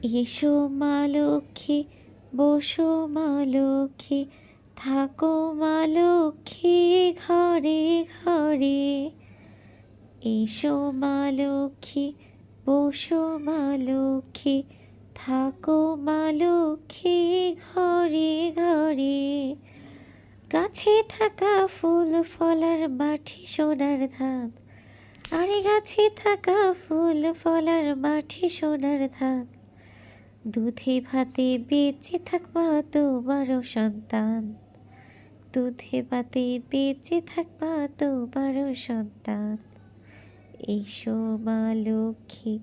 এসো মা লক্ষ্মী, বসো মা লক্ষ্মী, থাকো মা লক্ষ্মী ঘরে ঘরে। এসো মা লক্ষ্মী, বসো মা লক্ষ্মী, থাকো মা লক্ষ্মী ঘরে ঘরে। গাছে থাকা ফুল ফলার মাটি সোনার ধান, আরে গাছে থাকা ফুল ফলার মাটি সোনার ধান। দুধে ভাতে বেঁচে থাকবা তোমারও সন্তান, দুধে ভাতে বেঁচে থাকবা তোমারও সন্তান। এসো মা লক্ষ্মী,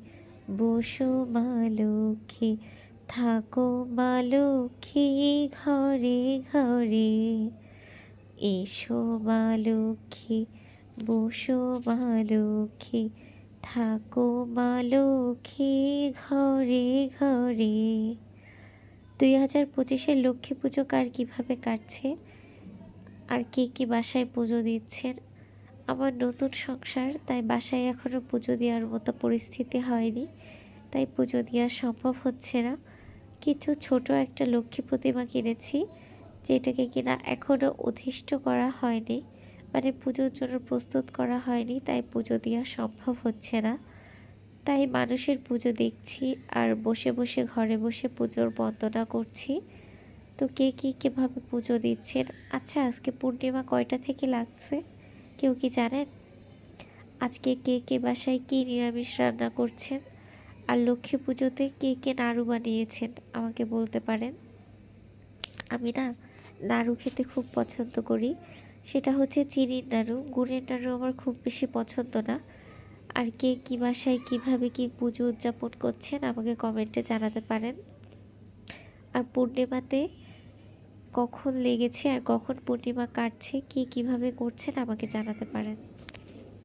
বসো মা লক্ষ্মী, থাকো মা লক্ষ্মী ঘরে ঘরে। এসো মা লক্ষ্মী, বসো মা লক্ষ্মী, থাকো মা লক্ষ্মী ঘরে ঘরে। 2025-এর লক্ষ্মী পুজো কার কীভাবে কাটছে, আর কে কী বাসায় পুজো দিচ্ছেন? আমার নতুন সংসার, তাই বাসায় এখনও পুজো দেওয়ার মতো পরিস্থিতি হয়নি, তাই পুজো দেওয়া সম্ভব হচ্ছে না। কিছু ছোট একটা লক্ষ্মী প্রতিমা কিনেছি, যেটাকে কিনা এখনও অধিষ্ঠ করা হয়নি, মানে পুজোর জন্য প্রস্তুত করা হয়নি, তাই পুজো দেওয়া সম্ভব হচ্ছে না। তাই মানুষের পুজো দেখছি আর বসে বসে ঘরে বসে পুজোর বন্দনা করছি। তো কে কীভাবে পুজো দিচ্ছেন? আচ্ছা, আজকে পূর্ণিমা কয়টা থেকে লাগছে কেউ কি জানেন? আজকে কে বাসায় কী নিরামিষ রান্না করছেন? আর লক্ষ্মী পুজোতে কে নাড়ু বানিয়েছেন আমাকে বলতে পারেন। আমি না নাড়ু খেতে খুব পছন্দ করি, সেটা হচ্ছে চিনির নাড়ু। গুড়ের নাড়ু আমার খুব বেশি পছন্দ না। আর কে কী বাসায় কীভাবে কী পুজো উদযাপন করছেন আমাকে কমেন্টে জানাতে পারেন। আর পূর্ণিমাতে কখন লেগেছে আর কখন পূর্ণিমা কাটছে, কীভাবে করছেন আমাকে জানাতে পারেন।